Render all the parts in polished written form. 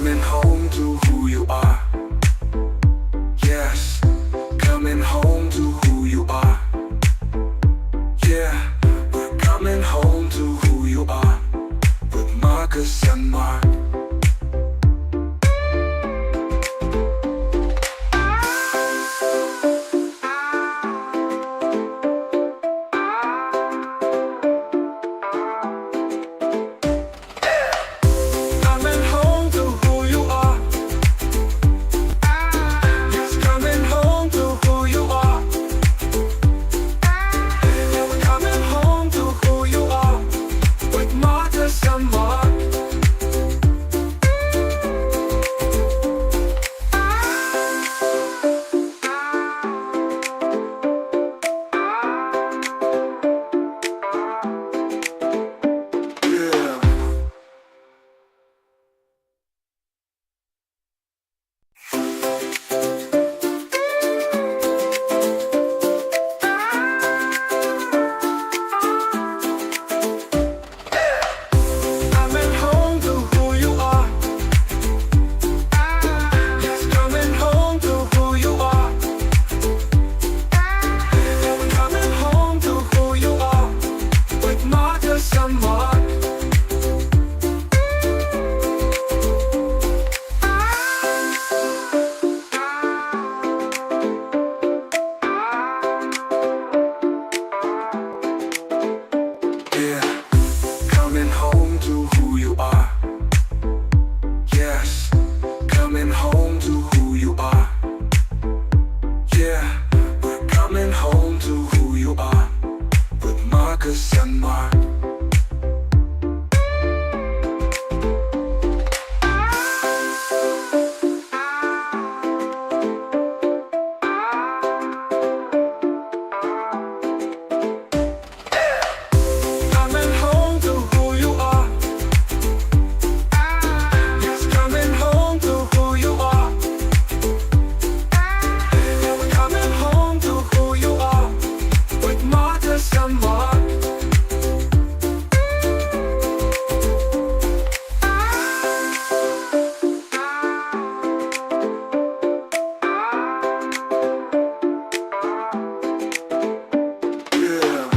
coming home to who you are. Yes, coming home to who you are. Yeah, we're coming home to who you are with Marcus and Mark. Coming home to who you are. Yes, coming home to who you are. Yeah, we're coming home to who you are with Marcus and Mark. Yeah. Coming home to who you are. Yes, coming home to who you are. Yeah, we're coming home to who you are with Marcus and Mark. Yeah, coming home to who you are. Yes, coming home to who you are. Yeah, we're coming home to who you are with Marcus and Mark. Coming home to who you are. Yes, coming home to who you are. Yeah, we're coming home to who you are with Marcus and Mark. Yeah.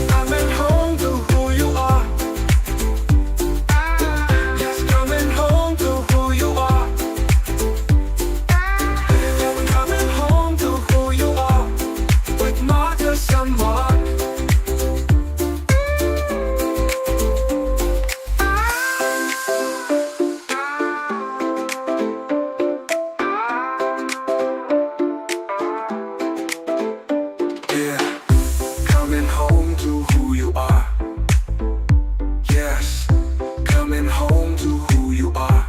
Coming home to who you are. Yes, coming home to who you are. Yeah, we're coming home to who you are with Marcus and Mark. Yeah, coming home to who you are. Yes, coming home to who you are.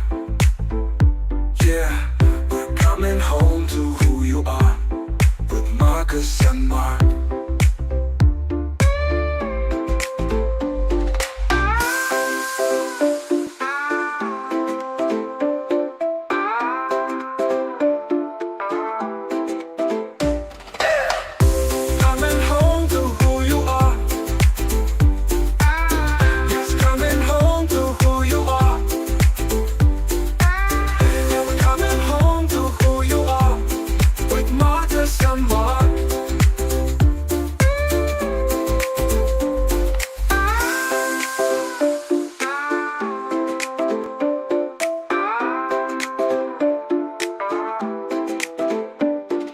Yeah, we're coming home to who you are with Marcus and Mark. Coming home to who you are. Yes, coming home to who you are. Yeah, we're coming home to who you are with Marcus and Mark.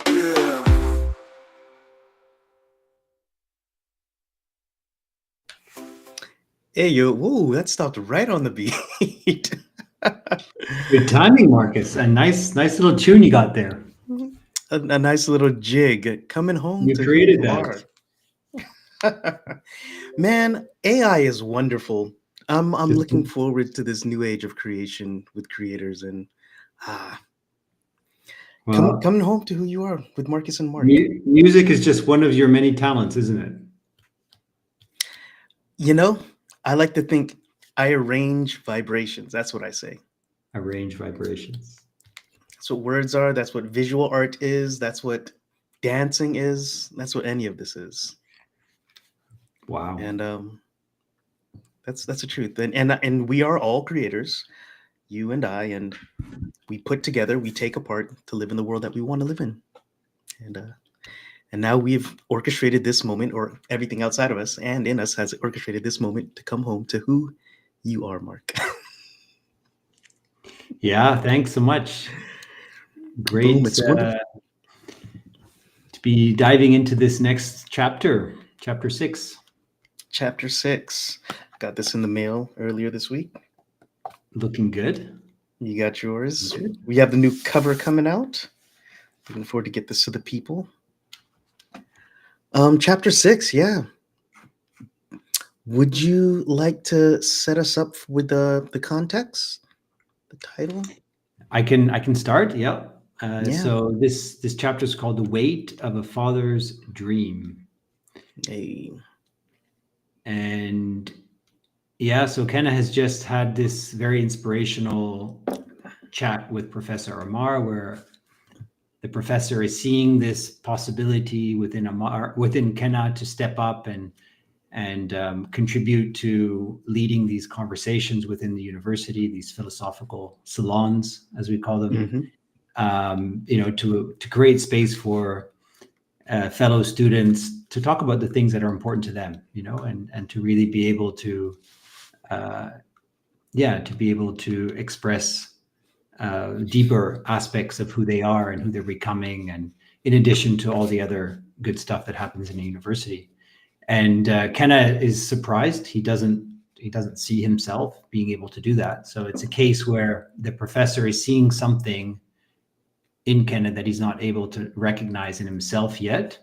Yeah. Hey, yo, whoa, that stopped right on the beat. Good timing, Marcus. A nice little tune you got there. A nice little jig coming home You to who created you that. are. Man, AI is wonderful. I'm Just looking forward to this new age of creation with creators and ah, well, coming home to who you are with Marcus and Mark. music is just one of your many talents, isn't it? You know, I like to think I arrange vibrations. That's what I say. Arrange vibrations. That's what words are. That's what visual art is. That's what dancing is. That's what any of this is. Wow. And that's the truth. And we are all creators, you and I, and we put together, we take apart to live in the world that we want to live in. And now we've orchestrated this moment, or everything outside of us and in us has orchestrated this moment to come home to who you are, Mark. Yeah, thanks so much. Great Boom, it's wonderful. to be diving into this next chapter, chapter 6. Chapter 6. Got this in the mail earlier this week. Looking good. You got yours. Good. We have the new cover coming out. Looking forward to get this to the people. Chapter 6, yeah. Would you like to set us up with the context, the title? I can start. Yeah. Yeah. So this chapter is called "The Weight of a Father's Dream," Hey. and yeah, so Kenna has just had this very inspirational chat with Professor Amar, where the professor is seeing this possibility within Kenna to step up and contribute to leading these conversations within the university, these philosophical salons, as we call them. Mm-hmm. To create space for fellow students to talk about the things that are important to them, and to really be able to, express deeper aspects of who they are and who they're becoming, and in addition to all the other good stuff that happens in a university. And Kenna is surprised. He doesn't see himself being able to do that. So it's a case where the professor is seeing something in Kenna that he's not able to recognize in himself yet.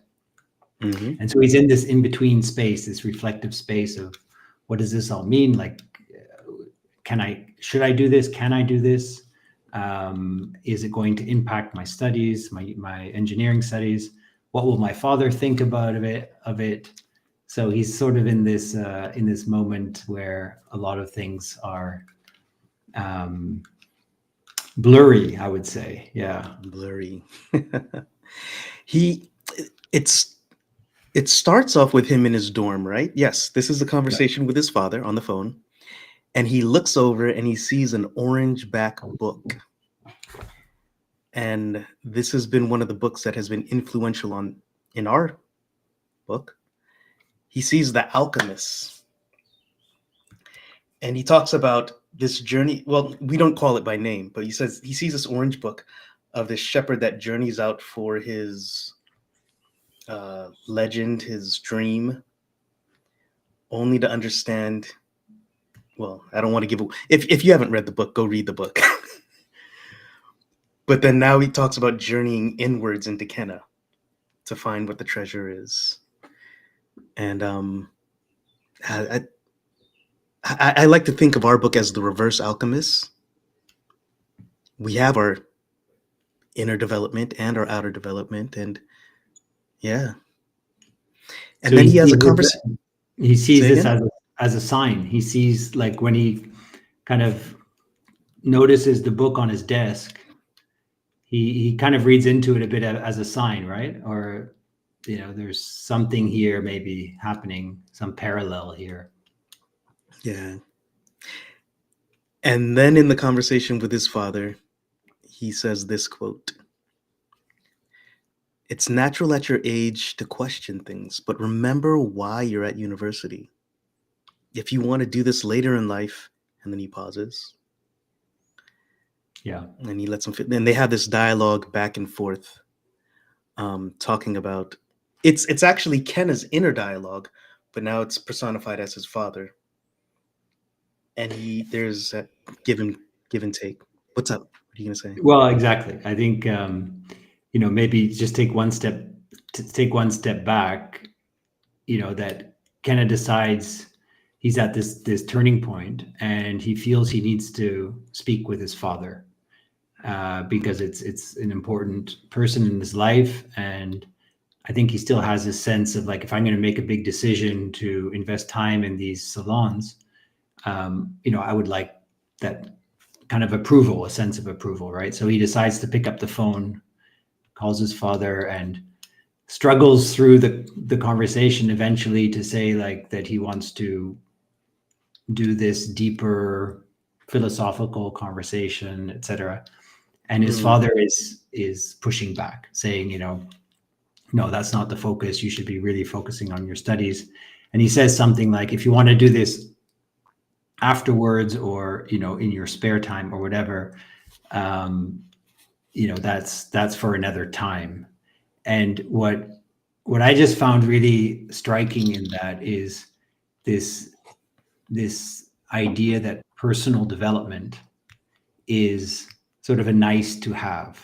Mm-hmm. And so he's in this in-between space, this reflective space of, what does this all mean? Like, should I do this? Can I do this? Is it going to impact my studies, my engineering studies? What will my father think about it? So he's sort of in this moment where a lot of things are blurry, I would say. Yeah. Blurry. It starts off with him in his dorm, right? Yes, this is a conversation with his father on the phone. And he looks over and he sees an orange back book. And this has been one of the books that has been influential in our book. He sees The Alchemist. And he talks about this journey. Well, we don't call it by name, but he says he sees this orange book of this shepherd that journeys out for his legend, his dream, only to understand. Well, I don't want to give. If you haven't read the book, go read the book. But then now he talks about journeying inwards into Kenna to find what the treasure is. And I like to think of our book as the reverse alchemist. We have our inner development and our outer development, and yeah. And so then he has a conversation. He sees this as a sign. He sees, like, when he kind of notices the book on his desk, he kind of reads into it a bit as a sign, right? Or, there's something here maybe happening, some parallel here. Yeah. And then in the conversation with his father, he says this quote: "It's natural at your age to question things, but remember why you're at university. If you want to do this later in life," and then he pauses. Yeah. And he lets him fit. And they have this dialogue back and forth, talking about, it's actually Kenna's inner dialogue, but now it's personified as his father. And there's a give and take. What's up? What are you gonna say? Well, exactly. I think maybe just take one step back. That Kenna decides he's at this turning point, and he feels he needs to speak with his father because it's an important person in his life, and I think he still has this sense of, like, if I'm going to make a big decision to invest time in these salons, I would like that kind of approval, a sense of approval, right? So he decides to pick up the phone, calls his father, and struggles through the conversation eventually to say like that he wants to do this deeper philosophical conversation, etc. And his father is pushing back, saying, no, that's not the focus. You should be really focusing on your studies. And he says something like, if you want to do this afterwards or, in your spare time or whatever, that's for another time. And what I just found really striking in that is this idea that personal development is sort of a nice to have,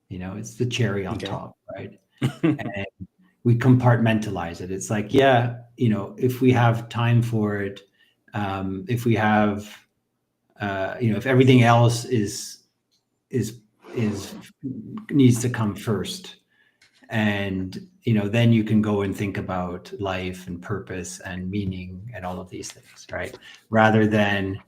it's the cherry on top, right? And we compartmentalize it. It's like, yeah, if we have time for it, if we have, if everything else is needs to come first, and then you can go and think about life and purpose and meaning and all of these things, right? Rather than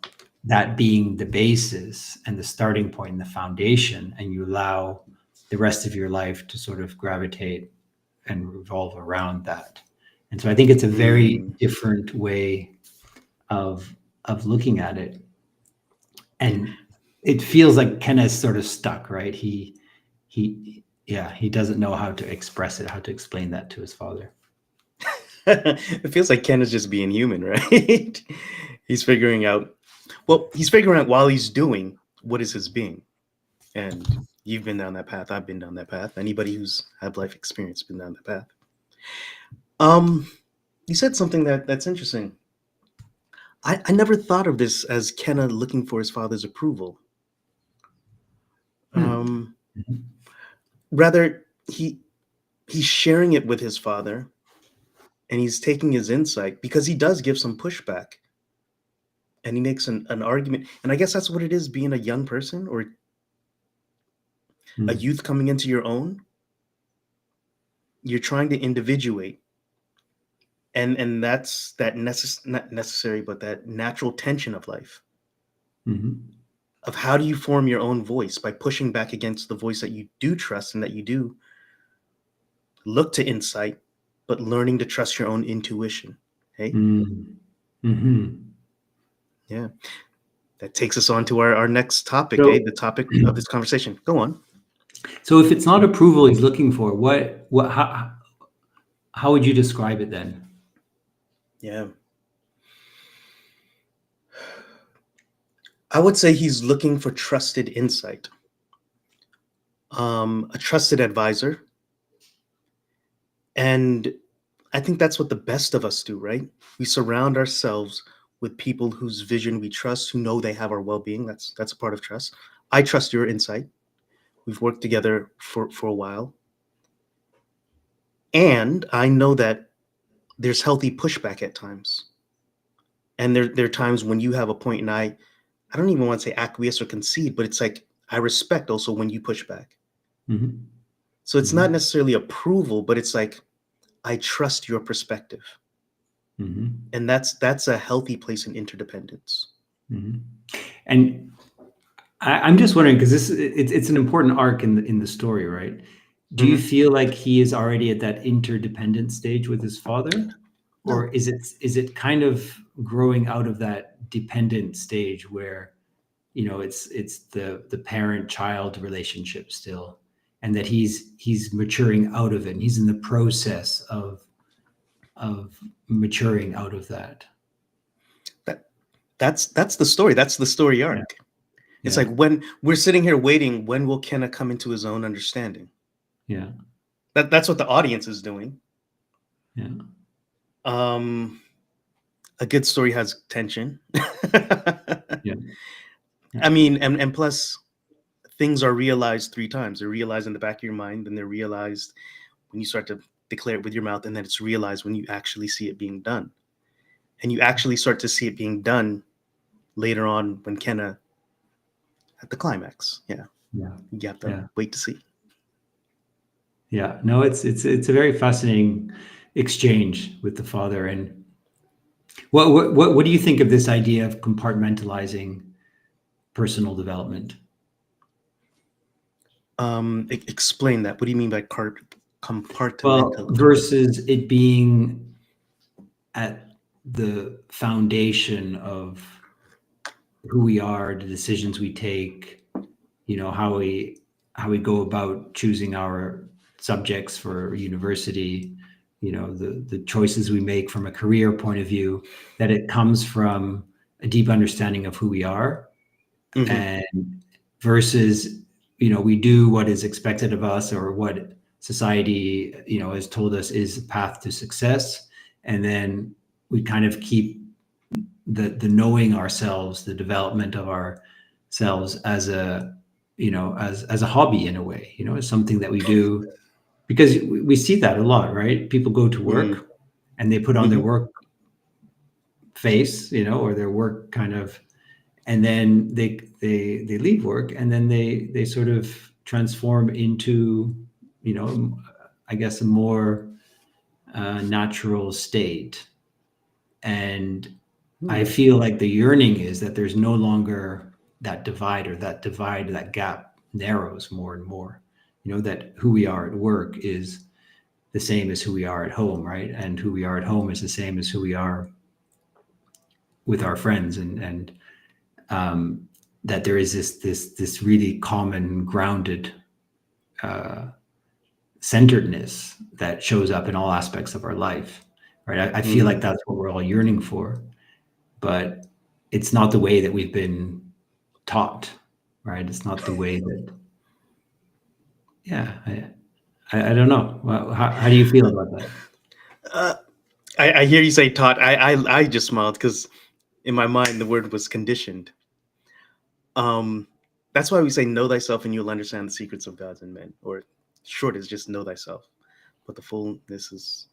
that being the basis and the starting point and the foundation, and you allow the rest of your life to sort of gravitate and revolve around that. And so I think it's a very different way of looking at it. And it feels like Kenna's sort of stuck, right? He doesn't know how to express it, how to explain that to his father. It feels like Ken is just being human, right? He's figuring out while he's doing what is his being. And you've been down that path. I've been down that path. Anybody who's had life experience been down that path. You said something that's interesting. I never thought of this as Kenna looking for his father's approval. Rather, he's sharing it with his father, and he's taking his insight, because he does give some pushback, and he makes an argument. And I guess that's what it is, being a young person or a youth coming into your own. You're trying to individuate, and that's that not necessary, but that natural tension of life. Of how do you form your own voice by pushing back against the voice that you do trust and that you do look to insight, but learning to trust your own intuition. Hey? Yeah. That takes us on to our next topic, the topic of this conversation. Go on. So if it's not approval he's looking for, how would you describe it then? Yeah. I would say he's looking for trusted insight, a trusted advisor. And I think that's what the best of us do, right? We surround ourselves with people whose vision we trust, who know they have our well-being. That's a part of trust. I trust your insight. We've worked together for a while. And I know that there's healthy pushback at times. And there are times when you have a point and I don't even want to say acquiesce or concede, but it's like, I respect also when you push back. So it's not necessarily approval, but it's like, I trust your perspective. And that's a healthy place in interdependence. And I'm just wondering, because it's an important arc in the story, right? Do you feel like he is already at that interdependent stage with his father? Or is it kind of growing out of that dependent stage where, it's the parent-child relationship still, and that he's maturing out of it, and he's in the process of maturing out of that? That's the story. That's the story arc. Yeah. It's like, when we're sitting here waiting, when will Kenna come into his own understanding? Yeah. That's what the audience is doing. Yeah. A good story has tension. Yeah. I mean, and plus things are realized 3 times. They're realized in the back of your mind, and they're realized when you start to declare it with your mouth, and then it's realized when you actually see it being done. And you actually start to see it being done later on when Kenna at the climax. Yeah. You have to wait to see. Yeah. No, it's a very fascinating exchange with the father. And what do you think of this idea of compartmentalizing personal development. Explain that. What do you mean by Well, compartmental? versus it being at the foundation of who we are, the decisions we take, how we go about choosing our subjects for university, the choices we make from a career point of view, that it comes from a deep understanding of who we are, Mm-hmm. and versus we do what is expected of us or what society has told us is a path to success, and then we kind of keep the knowing ourselves, the development of ourselves as a as a hobby in a way, as something that we do because we see that a lot, right? People go to Mm-hmm. work and they put on their Mm-hmm. work face, or their work kind of, and then they leave work, and then they sort of transform into, I guess, a more natural state. And I Hmm. feel like the yearning is that there's no longer that divide, or that gap narrows more and more. That who we are at work is the same as who we are at home, right? And who we are at home is the same as who we are with our friends, and that there is this really common, grounded centeredness that shows up in all aspects of our life, right? I feel like Mm. that's what we're all yearning for, but it's not the way that we've been taught, right? It's not the way that, yeah, I don't know. Well, how do you feel about that? Uh, I hear you say taught. I just smiled because in my mind the word was conditioned. Um, that's why we say know thyself and you'll understand the secrets of gods and men. Or short is just know thyself. But the fullness is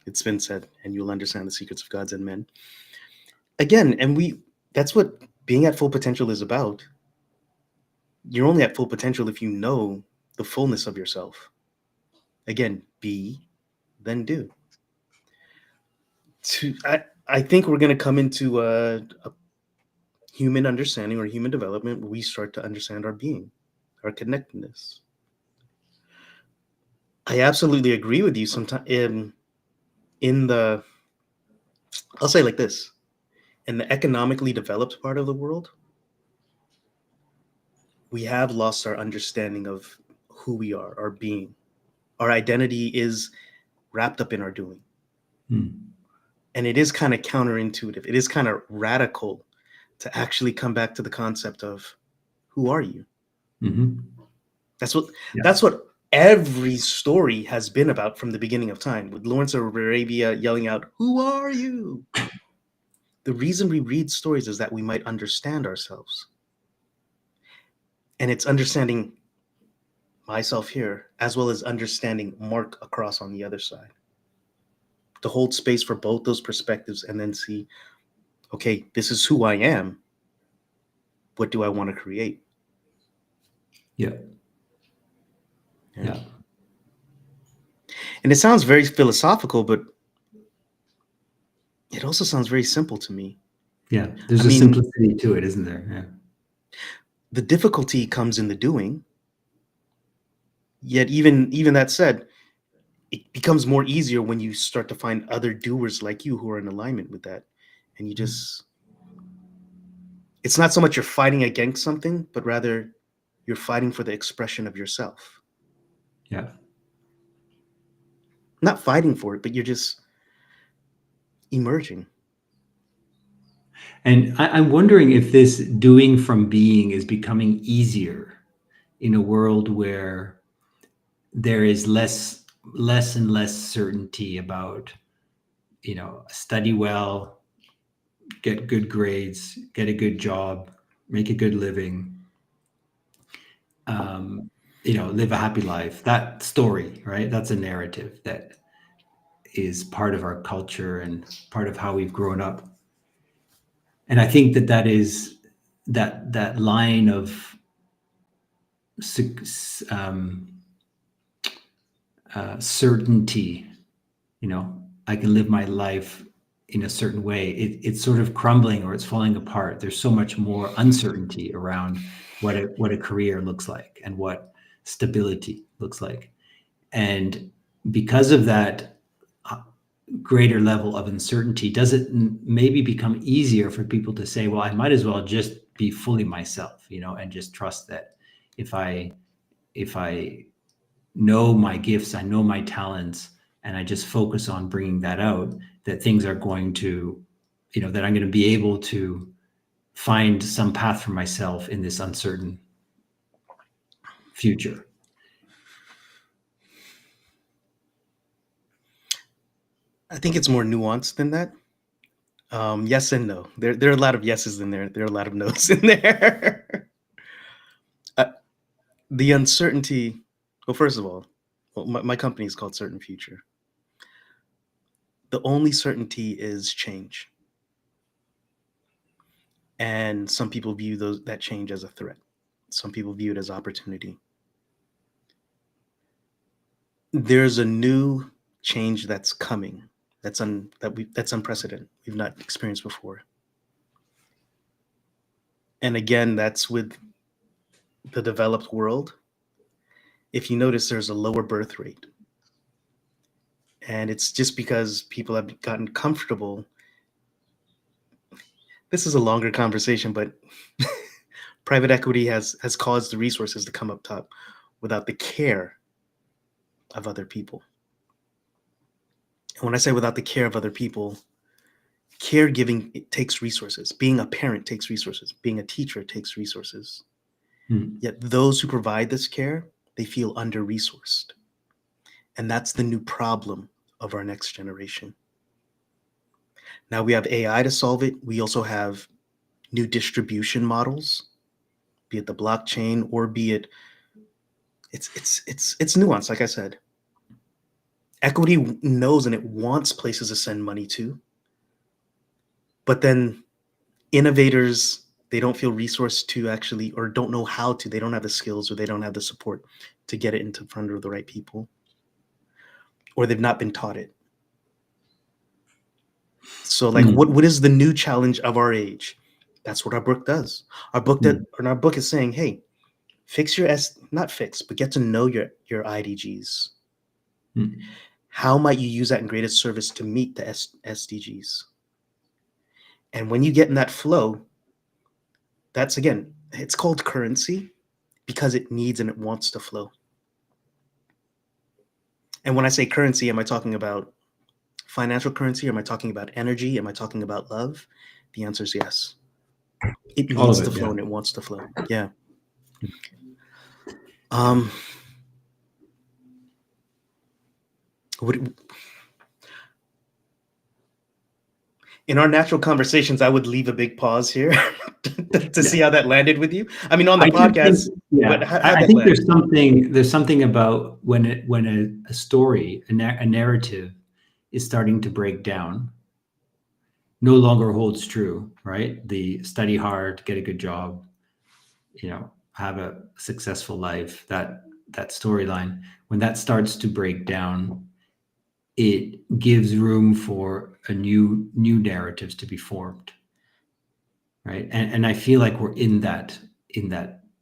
it's been said, and you'll understand the secrets of gods and men. Again, and that's what being at full potential is about. You're only at full potential if you know the fullness of yourself. Again, be, then do. I think we're going to come into a human understanding or human development where we start to understand our being, our connectedness. I absolutely agree with you. Sometimes in the I'll say it like this: in the economically developed part of the world, we have lost our understanding of who we are, our being. Our identity is wrapped up in our doing. Hmm. And it is kind of counterintuitive. It is kind of radical to actually come back to the concept of who are you? Mm-hmm. That's what Yeah. that's what every story has been about from the beginning of time, with Lawrence of Arabia yelling out, "Who are you?" The reason we read stories is that we might understand ourselves. And it's understanding myself here as well as understanding Mark across on the other side. To hold space for both those perspectives and then see, okay, this is who I am. What do I want to create? Yeah. Yeah. Yeah. And it sounds very philosophical, but it also sounds very simple to me. Yeah. I There's a mean, simplicity to it, isn't there? Yeah. the difficulty comes in the doing. Yet even that said, it becomes more easier when you start to find other doers like you who are in alignment with that. And you just it's not so much you're fighting against something, but rather you're fighting for the expression of yourself. Yeah. Not fighting for it, but you're just emerging. And I'm wondering if this doing from being is becoming easier in a world where there is less and less certainty about, study well, get good grades, get a good job, make a good living, live a happy life. That story, right? That's a narrative that is part of our culture and part of how we've grown up. And I think that is that line of um, certainty. I can live my life in a certain way, it's sort of crumbling or it's falling apart. There's so much more uncertainty around what a career looks like and what stability looks like. And because of that greater level of uncertainty, does it maybe become easier for people to say, well, I might as well just be fully myself, and just trust that if I know my gifts, I know my talents, and I just focus on bringing that out, that things are going to, that I'm going to be able to find some path for myself in this uncertain future? I think it's more nuanced than that. Yes and no. There are a lot of yeses in there. There are a lot of nos in there. The uncertainty. Well, first of all, my company is called Certain Future. The only certainty is change, and some people view that change as a threat. Some people view it as opportunity. There's a new change that's coming. That's unprecedented. We've not experienced before. And again, that's with the developed world. If you notice, there's a lower birth rate. And it's just because people have gotten comfortable. This is a longer conversation, but private equity has caused the resources to come up top without the care of other people. And when I say without the care of other people, caregiving, it takes resources. Being a parent takes resources. Being a teacher takes resources. Yet those who provide this care, they feel under-resourced. And that's the new problem of our next generation. Now we have AI to solve it. We also have new distribution models, be it the blockchain or be it, it's nuanced, like I said. Equity knows and it wants places to send money to. But then innovators, they don't feel resourced to actually, or don't know how to, they don't have the skills or they don't have the support to get it into front of the right people. Or they've not been taught it. So like what is the new challenge of our age? That's what our book does. Our book is saying, hey, fix your not fix, but get to know your IDGs. How might you use that in greatest service to meet the SDGs? And when you get in that flow, that's, again, it's called currency because it needs and it wants to flow. And when I say currency, am I talking about financial currency? Am I talking about energy? Am I talking about love? The answer is yes. It needs to flow and it wants to flow. Yeah. In our natural conversations, I would leave a big pause here to see how that landed with you. I mean, on the podcast, I think there's something about when a story, a narrative is starting to break down, no longer holds true, right? The study hard, get a good job, have a successful life, that storyline, when that starts to break down, it gives room for a new narratives to be formed, right? And I feel like we're in that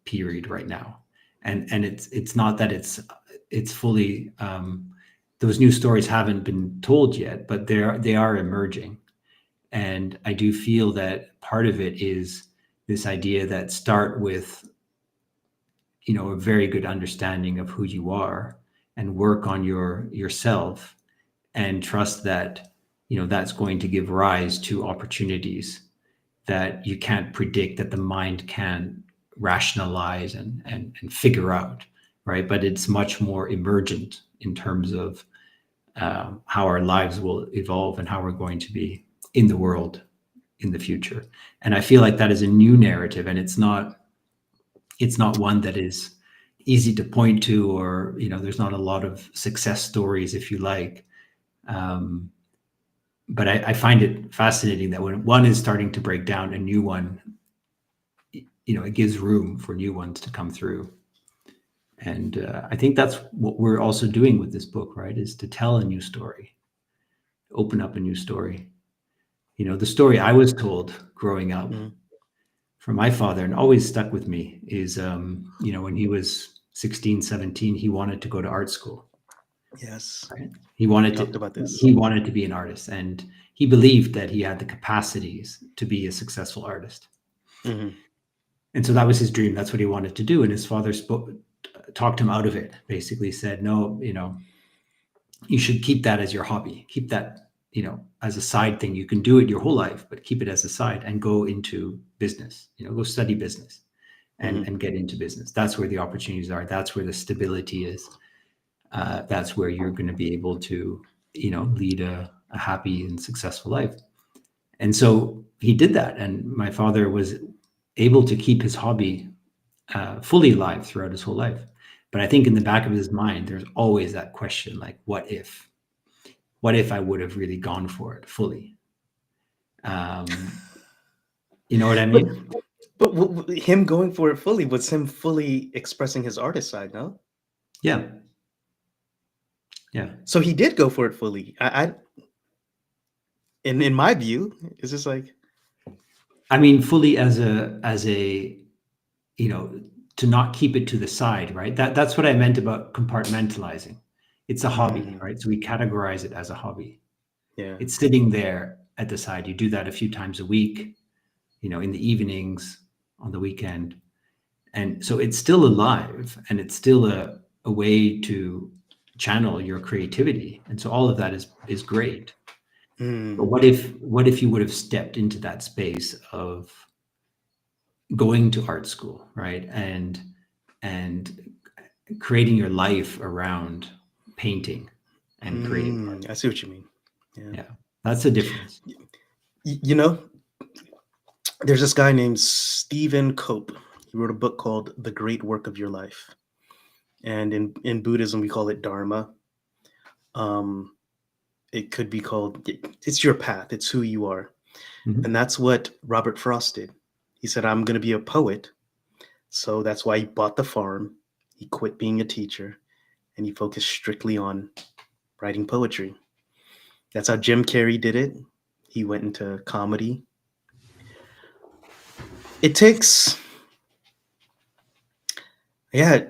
period right now, and it's not that it's fully those new stories haven't been told yet, but they are emerging, and I do feel that part of it is this idea that start with a very good understanding of who you are and work on yourself. And trust that, that's going to give rise to opportunities that you can't predict, that the mind can rationalize and figure out, right? But it's much more emergent in terms of how our lives will evolve and how we're going to be in the world in the future. And I feel like that is a new narrative, and it's not one that is easy to point to, or, there's not a lot of success stories, if you like. But I find it fascinating that when one is starting to break down, a new one, it gives room for new ones to come through. And I think that's what we're also doing with this book, right? Is to tell a new story, open up a new story. The story I was told growing up Mhm. from my father and always stuck with me is, when he was 16, 17, he wanted to go to art school. Yes, Right? He we wanted talked to about this. he wanted to be an artist, and he believed that he had the capacities to be a successful artist. Hmm. And so that was his dream. That's what he wanted to do. And his father talked him out of it. Basically said, no, you should keep that as your hobby. Keep that, as a side thing. You can do it your whole life, but keep it as a side and go into business. Go study business and Hmm. and get into business. That's where the opportunities are. That's where the stability is. That's where you're going to be able to, lead a happy and successful life. And so he did that. And my father was able to keep his hobby fully alive throughout his whole life. But I think in the back of his mind, there's always that question, like, what if? What if I would have really gone for it fully? You know what I But mean? him going for it fully was him fully expressing his artist side, no? Yeah. Yeah. So he did go for it fully. In my view, it's just like, I mean, fully as a you know to not keep it to the side, right? That's what I meant about compartmentalizing. It's a hobby, mm, right? So we categorize it as a hobby. yeah. It's sitting there at the side. You do that a few times a week, in the evenings, on the weekend. And so it's still alive, and it's still a way to channel your creativity. And so all of that is great. But Mm, what if you would have stepped into that space of going to art school, right? And creating your life around painting and creating art. I see what you mean. Yeah. Yeah, that's the difference. You know, there's this guy named Stephen Cope. He wrote a book called The Great Work of Your Life. And in Buddhism, we call it Dharma. Um, it could be called, it's your path, it's who you are. Mhm. And that's what Robert Frost did. He said, I'm going to be a poet. So that's why he bought the farm. He quit being a teacher and he focused strictly on writing poetry. That's how Jim Carrey did it. He went into comedy. It takes, yeah,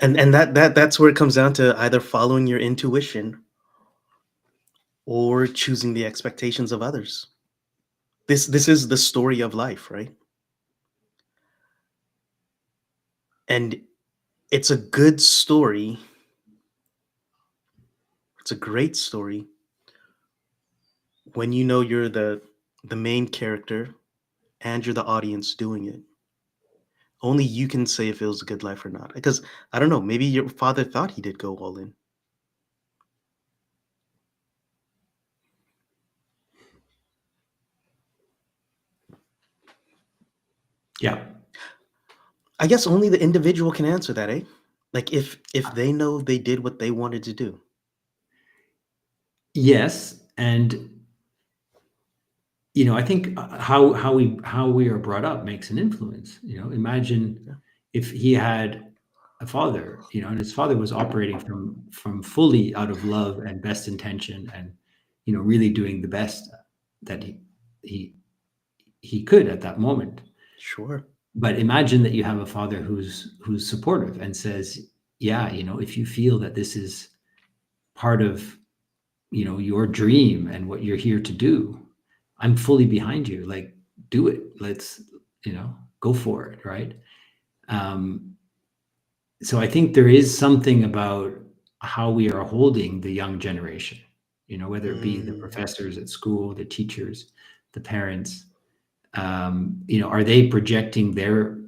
and that's where it comes down to either following your intuition or choosing the expectations of others. This is the story of life, right? And it's a good story. It's a great story when you know you're the main character and you're the audience doing it. Only you can say if it was a good life or not. Because I don't know, maybe your father thought he did go all in. Yeah. I guess only the individual can answer that, eh? Like if they know they did what they wanted to do. Yes, and I think how we are brought up makes an influence. Imagine Yeah. if he had a father, and his father was operating from fully out of love and best intention, and really doing the best that he he could at that moment. Sure. But imagine that you have a father who's supportive and says, yeah, if you feel that this is part of your dream and what you're here to do, I'm fully behind you. Like, do it. Let's go for it, right? um so I think there is something about how we are holding the young generation, whether it be the Mm, professors at school, the teachers, the parents. Are they projecting their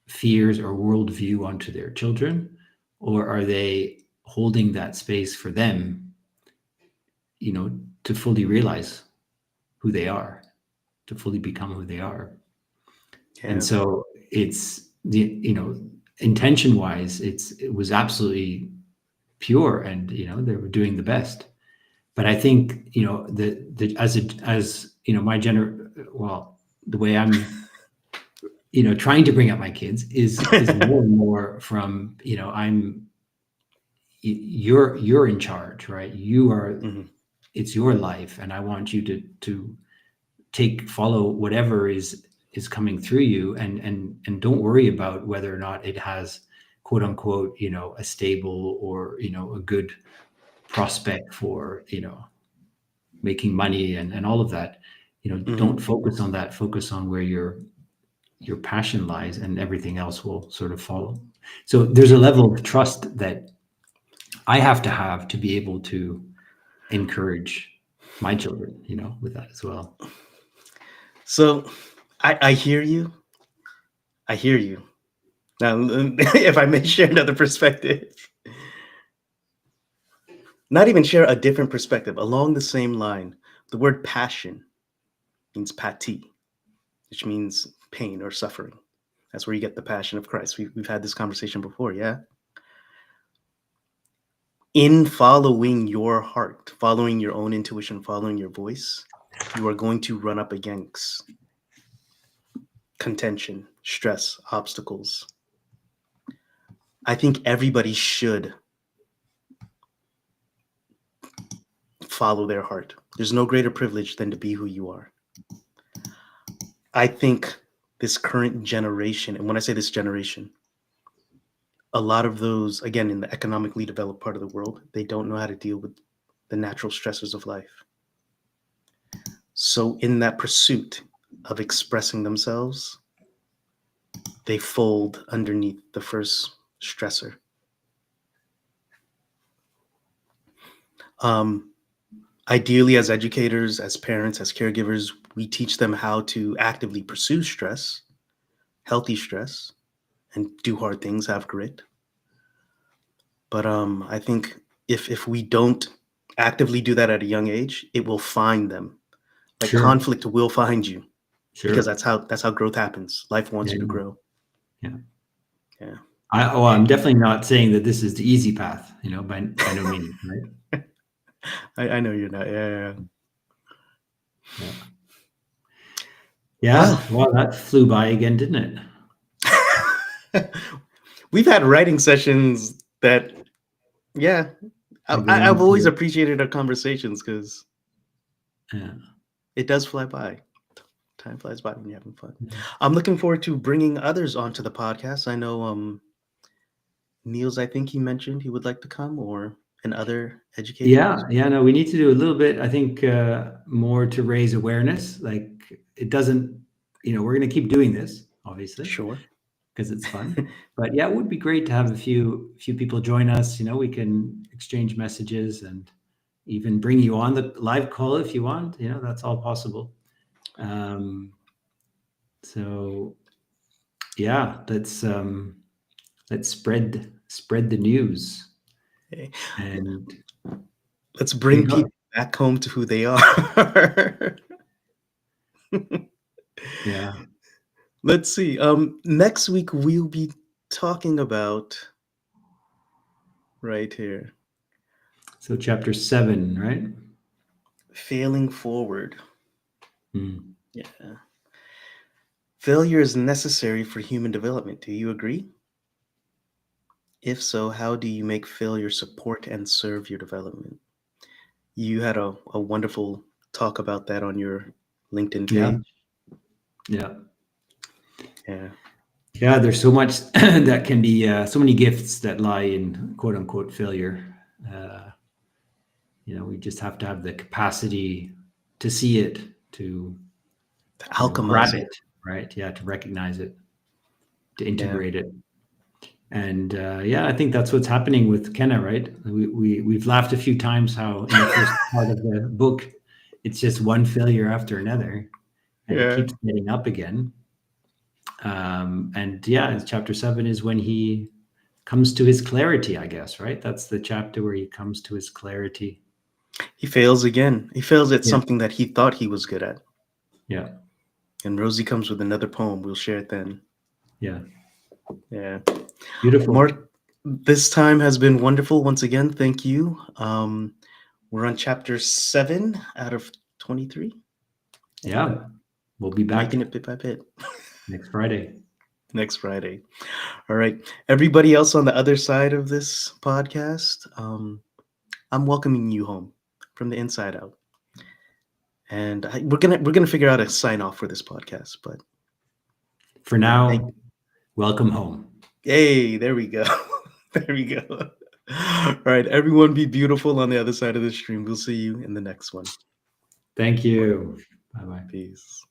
fears or worldview onto their children, or are they holding that space for them, to fully realize who they are, to fully become who they are? And yeah. so it's the intention wise, it was absolutely pure, and they were doing the best. But I think the as my well, the way I'm trying to bring up my kids is more and more from you're in charge, right? You are, Mhm. it's your life, and I want you to follow whatever is coming through you, and don't worry about whether or not it has, quote unquote, a stable or a good prospect for making money and all of that. Don't focus on that. Focus on where your passion lies, and everything else will sort of follow. So there's a level of trust that I have to be able to encourage my children, with that as well. So I hear you. I hear you. Now, if I may share another perspective, not even share a different perspective, along the same line, the word passion means pati, which means pain or suffering. That's where you get the passion of Christ. We've had this conversation before, yeah? In following your heart, following your own intuition, following your voice, you are going to run up against contention, stress, obstacles. I think everybody should follow their heart. There's no greater privilege than to be who you are. I think this current generation, and when I say this generation, a lot of those, again, in the economically developed part of the world, they don't know how to deal with the natural stresses of life. So in that pursuit of expressing themselves, they fold underneath the first stressor. Ideally, as educators, as parents, as caregivers, we teach them how to actively pursue stress, healthy stress, and do hard things, have grit. But I think if we don't actively do that at a young age, it will find them. Like Sure. conflict will find you, Sure. because that's how growth happens. Life wants you to grow. Yeah. Yeah. I'm definitely not saying that this is the easy path, by no means, right? I know you're not. Yeah. Yeah. Well, that flew by again, didn't it? We've had writing sessions that, yeah, I've always appreciated our conversations because it does fly by. Time flies by when you're having fun. I'm looking forward to bringing others onto the podcast. I know Niels, I think he mentioned he would like to come, or and other educators. Yeah. No, we need to do a little bit, I think, more to raise awareness. Like, it doesn't, we're going to keep doing this, obviously. Sure. Because it's fun. But yeah, it would be great to have a few people join us. We can exchange messages and even bring you on the live call if you want. That's all possible. So yeah, let's spread the news. Okay. And let's bring people back home to who they are. Yeah. Let's see. Next week we'll be talking about right here. So chapter 7, right? Failing forward. Yeah. Failure is necessary for human development. Do you agree? If so, how do you make failure support and serve your development? You had a wonderful talk about that on your LinkedIn page. Yeah. Yeah, there's so much that can be, so many gifts that lie in quote unquote failure. We just have to have the capacity to see it, to alchemize it, right? Yeah, to recognize it, to integrate it. And I think that's what's happening with Kenna, right? We've laughed a few times how in the first part of the book, it's just one failure after another, and it keeps getting up again. Chapter 7 is when he comes to his clarity, I guess, right? That's the chapter where he comes to his clarity. He fails again. He fails at something that he thought he was good at. Yeah. And Rosie comes with another poem. We'll share it then. Yeah. Beautiful. Mark, this time has been wonderful. Once again, thank you. We're on chapter 7 out of 23. Yeah. We'll be back. Making it bit by bit. Next Friday. All right. Everybody else on the other side of this podcast, I'm welcoming you home from the inside out. And we're gonna figure out a sign off for this podcast. But For now, welcome home. hey, there we go. There we go. All right, everyone, be beautiful on the other side of the stream. We'll see you in the next one. Thank you. Bye bye. Peace.